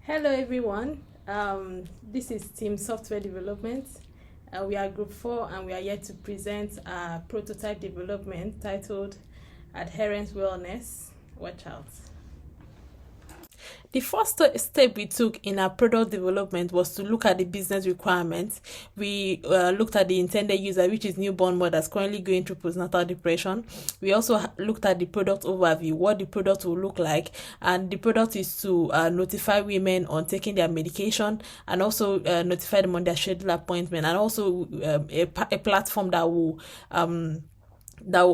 Hello everyone, this is Team Software Development. We are Group 4 and we are here to present a prototype development titled Adherence Wellness. Watch out. The first step we took in our product development was to look at the business requirements. We looked at the intended user, which is newborn mothers currently going through postnatal depression. We also looked at the product overview, what the product will look like, and the product is to notify women on taking their medication and also notify them on their scheduled appointment, and also a platform that will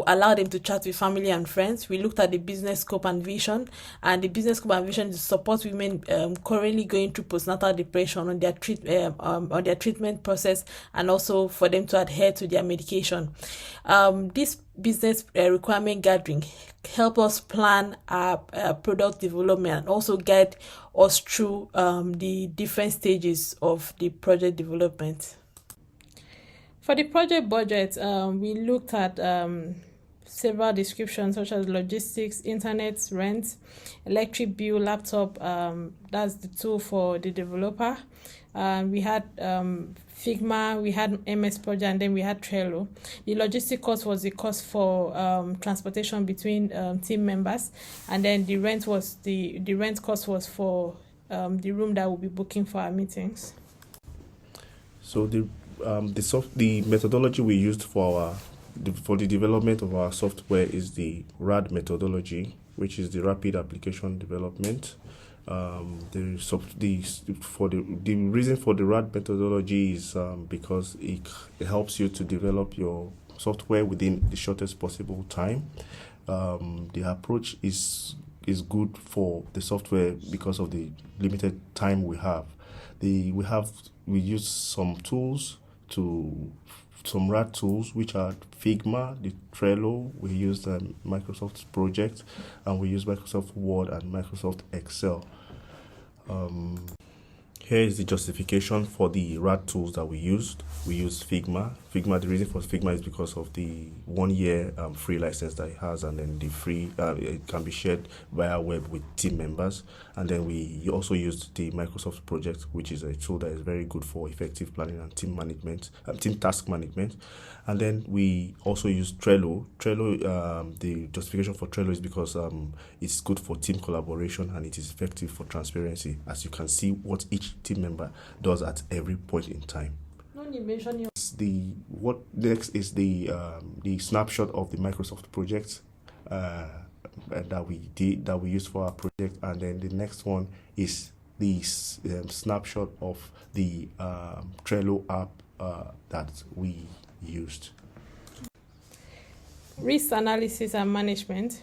allow them to chat with family and friends. We looked at the business scope and vision, and the business scope and vision is to support women currently going through postnatal depression on their treatment process, and also for them to adhere to their medication. This business requirement gathering help us plan our product development and also guide us through the different stages of the project development. For the project budget, we looked at several descriptions such as logistics, internet, rent, electric bill, laptop. That's the tool for the developer. We had Figma, we had MS Project, and then we had Trello. The logistic cost was the cost for transportation between team members, and then the rent cost was for the room that we'll be booking for our meetings. So the methodology we used for the development of our software is the RAD methodology, which is the Rapid Application Development. The reason for the RAD methodology is because it helps you to develop your software within the shortest possible time. The approach is good for the software because of the limited time we have. We use some RAD tools, which are Figma, the Trello. We use Microsoft Project, and we use Microsoft Word and Microsoft Excel. Here is the justification for the RAD tools that we used. We used Figma. The reason for Figma is because of the 1 year free license that it has, and then the free it can be shared via web with team members. And then we also used the Microsoft Project, which is a tool that is very good for effective planning and team management, team task management. And then we also used Trello. The justification for Trello is because it's good for team collaboration and it is effective for transparency, as you can see what each team member does at every point in time. What next is the snapshot of the Microsoft project that we used for our project, and then the next one is the snapshot of the Trello app that we used. Risk analysis and management.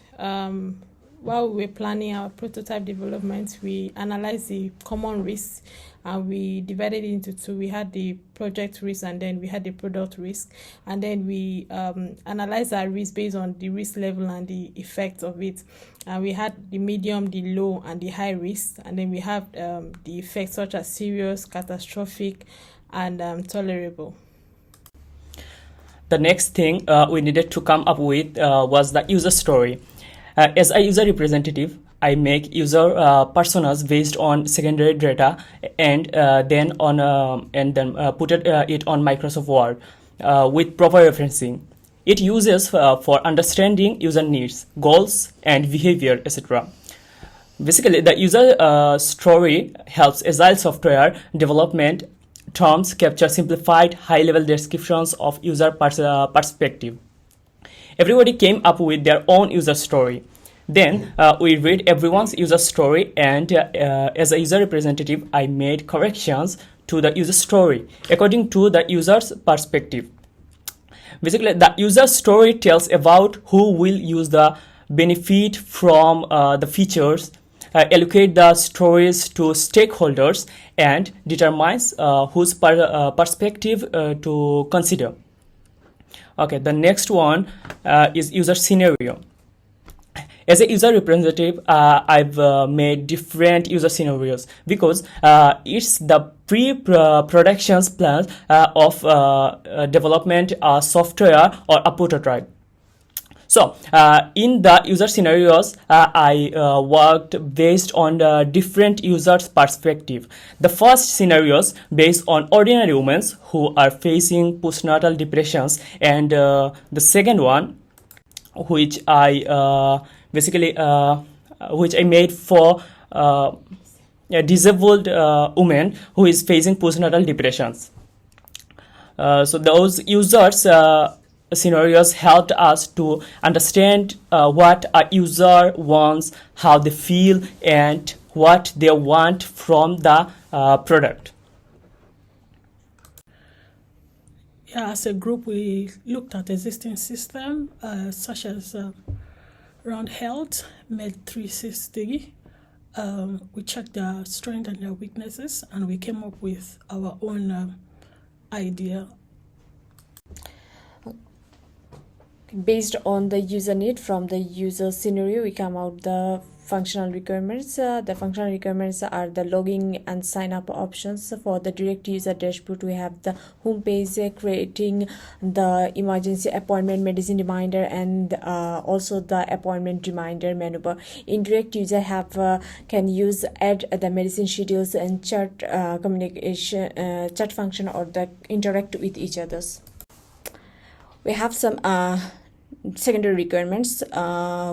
While we were planning our prototype development, we analyzed the common risks and we divided it into two. We had the project risk and then we had the product risk. And then we analyzed our risk based on the risk level and the effect of it. And we had the medium, the low, and the high risk. And then we have the effects such as serious, catastrophic, and tolerable. The next thing we needed to come up with was the user story. As a user representative, I make user personas based on secondary data and then put it on Microsoft Word with proper referencing. It uses for understanding user needs, goals, and behavior, etc. Basically, the user story helps agile software development terms capture simplified, high-level descriptions of user perspective. Everybody came up with their own user story. Then we read everyone's user story, and as a user representative, I made corrections to the user story according to the user's perspective. Basically, the user story tells about who will use the benefit from the features, allocate the stories to stakeholders, and determines whose perspective to consider. Okay, the next one is user scenario. As a user representative, I've made different user scenarios because it's the pre-production plan of development software or a prototype. So in the user scenarios, I worked based on the different users' perspective. The first scenarios based on ordinary women who are facing postnatal depressions, and the second one, which I which I made for a disabled woman who is facing postnatal depressions. So those users scenarios helped us to understand what a user wants, how they feel, and what they want from the product. Yeah, as a group, we looked at existing systems such as Round Health, Med360. We checked their strengths and their weaknesses, and we came up with our own idea. Based on the user need from the user scenario, we come out the functional requirements. The functional requirements are the login and sign up options. For the direct user dashboard, we have the home page, creating the emergency appointment medicine reminder, and also the appointment reminder menu bar. Indirect user have can use add the medicine schedules and chat communication chat function, or the interact with each others. We have some secondary requirements,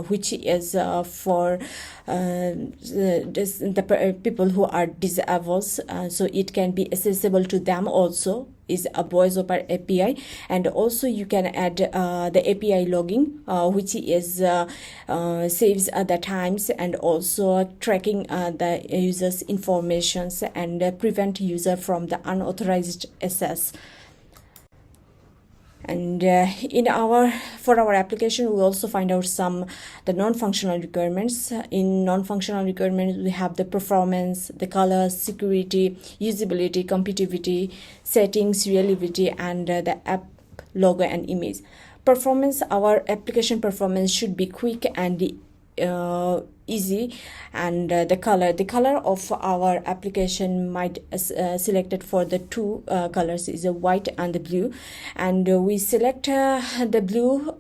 which is for the people who are disabled, so it can be accessible to them also, is a voice over API. And also you can add the API logging, which is saves the times and also tracking the users informations and prevent user from the unauthorized access. And for our application, we also find out some the non-functional requirements. In non-functional requirements, we have the performance, the color, security, usability, compatibility, settings, reliability, and the app logo and image. Performance, our application performance should be quick and easy. And the color of our application might selected for the two colors is a white and the blue, and we select the blue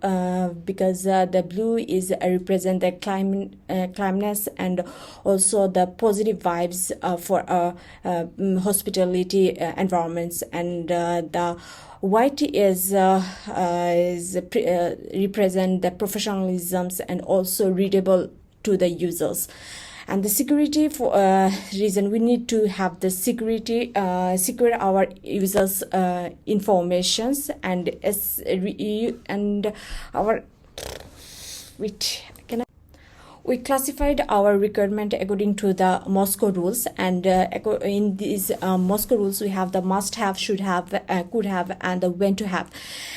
because the blue is represent the calmness and also the positive vibes for hospitality environments, and the white is represent the professionalisms and also readable to the users. And the security for reason, we need to have the security secure our users informations, and our we classified our requirement according to the Moscow rules, and in these Moscow rules we have the must have, should have, could have, and the when to have.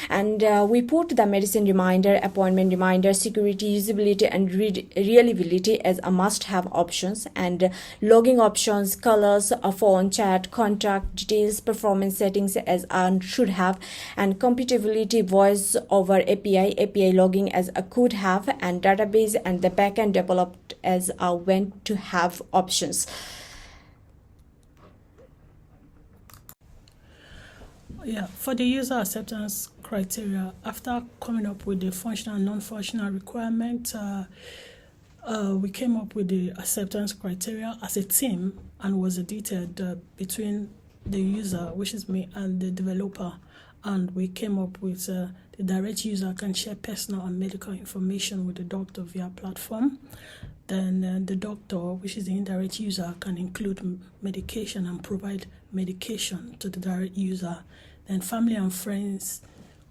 And we put the medicine reminder, appointment reminder, security, usability, and reliability as a must have options, and logging options, colors, phone, chat, contact details, performance settings as a should have, and compatibility, voice over API logging as a could have, and database and the backend developed as a when to have options. Yeah, for the user acceptance criteria, after coming up with the functional and non-functional requirement, we came up with the acceptance criteria as a team and was edited between the user, which is me, and the developer. And we came up with the direct user can share personal and medical information with the doctor via platform. Then the doctor, which is the indirect user, can include medication and provide medication to the direct user. Then family and friends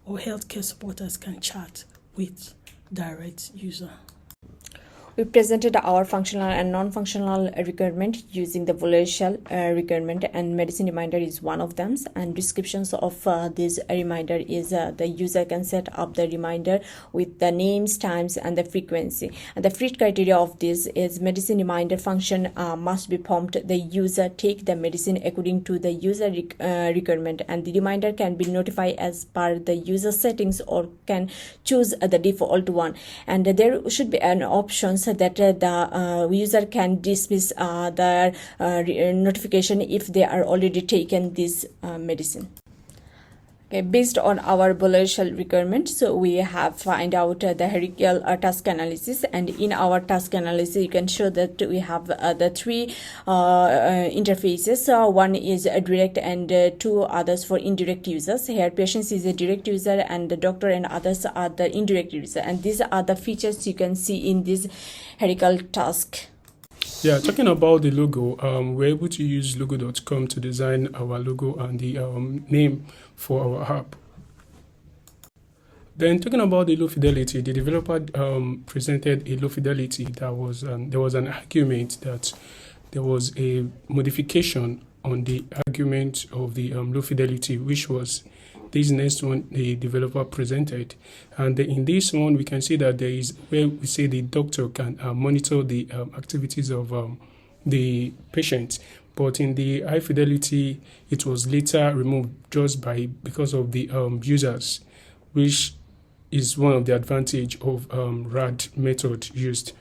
or healthcare supporters can chat with direct user. We presented our functional and non-functional requirement using the Volatial requirement, and medicine reminder is one of them. And descriptions of this reminder is the user can set up the reminder with the names, times, and the frequency. And the fit criteria of this is medicine reminder function must be prompted the user take the medicine according to the user requirement, and the reminder can be notified as per the user settings or can choose the default one. And there should be an option so that the user can dismiss the notification if they are already taken this medicine. Okay, based on our biological requirement, so we have find out the hierarchical task analysis, and in our task analysis you can show that we have the three interfaces. One is a direct and two others for indirect users. Here patients is a direct user and the doctor and others are the indirect user, and these are the features you can see in this hierarchical task. Yeah, talking about the logo, we're able to use logo.com to design our logo and the name for our app. Then talking about the low fidelity, the developer presented a low fidelity that was there was an argument that there was a modification on the argument of the low fidelity, which was this next one the developer presented. And in this one, we can see that there is where we say the doctor can monitor the activities of the patient. But in the high fidelity, it was later removed just because of the users, which is one of the advantage of RAD method used.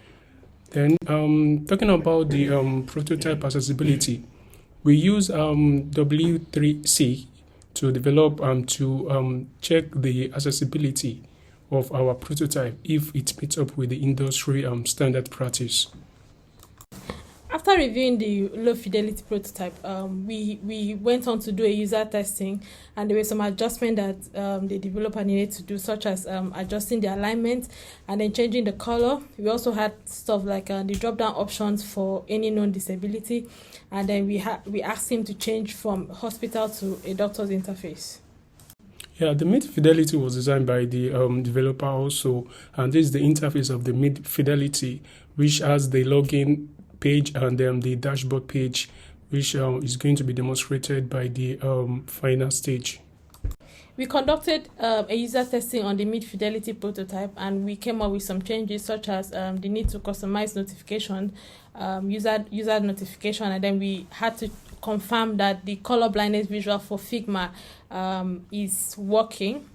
Then talking about the prototype accessibility, we use W3C to develop to check the accessibility of our prototype if it meets up with the industry standard practice. After reviewing the low fidelity prototype, we went on to do a user testing, and there were some adjustments that the developer needed to do, such as adjusting the alignment and then changing the color. We also had stuff like the drop-down options for any known disability, and then we asked him to change from hospital to a doctor's interface. Yeah, the mid fidelity was designed by the developer also, and this is the interface of the mid fidelity, which has the login page and then the dashboard page, which is going to be demonstrated by the final stage. We conducted a user testing on the mid-fidelity prototype, and we came up with some changes, such as the need to customize notification, user notification, and then we had to confirm that the color blindness visual for Figma is working.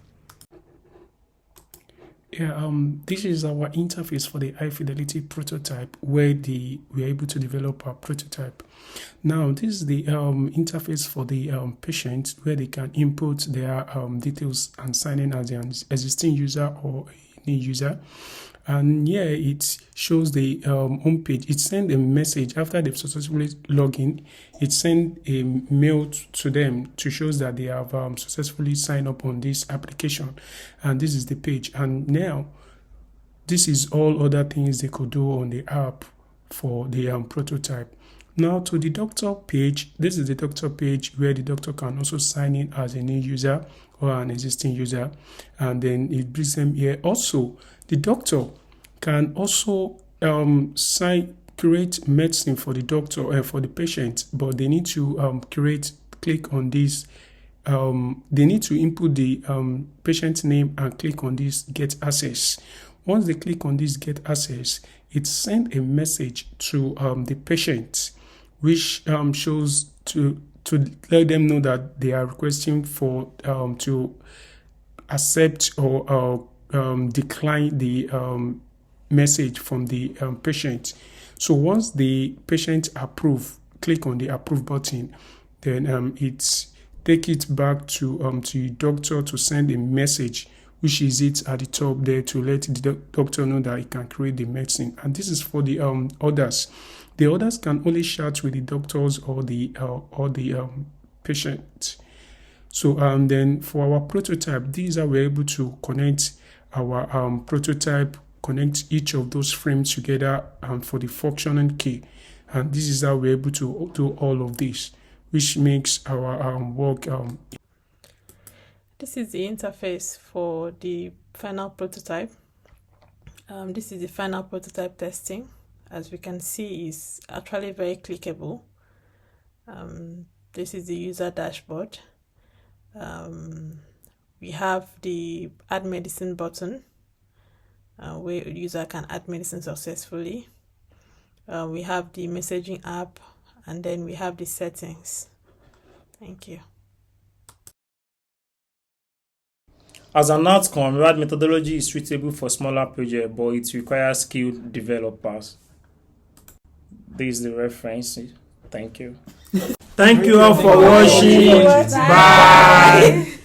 Yeah, this is our interface for the high fidelity prototype where we're able to develop our prototype. Now, this is the interface for the patient where they can input their details and sign in as an existing user or a new user. And here it shows the homepage. It sends a message after they've successfully logged in. It sends a mail to them to show that they have successfully signed up on this application. And this is the page. And now, this is all other things they could do on the app for the prototype. Now to the doctor page. This is the doctor page where the doctor can also sign in as a new user or an existing user. And then it brings them here. Also, the doctor can also create medicine for the doctor for the patient, but they need to click on this. They need to input the patient's name and click on this get access. Once they click on this get access, it sends a message to the patient, which shows to let them know that they are requesting for to accept or decline the message from the patient. So once the patient click on the approve button, then it's take it back to the doctor to send a message, which is it at the top there to let the doctor know that he can create the medicine. And this is for the others. The others can only chat with the doctors or the patient. So then for our prototype, these are we're able to connect our prototype, connect each of those frames together for the functioning key. And this is how we're able to do all of this, which makes our work. This is the interface for the final prototype. This is the final prototype testing. As we can see, is actually very clickable. This is the user dashboard. We have the add medicine button where a user can add medicine successfully. We have the messaging app, and then we have the settings. Thank you. As an outcome, RAD methodology is suitable for smaller projects, but it requires skilled developers. This is the reference. Thank you. Thank you all for watching. Bye.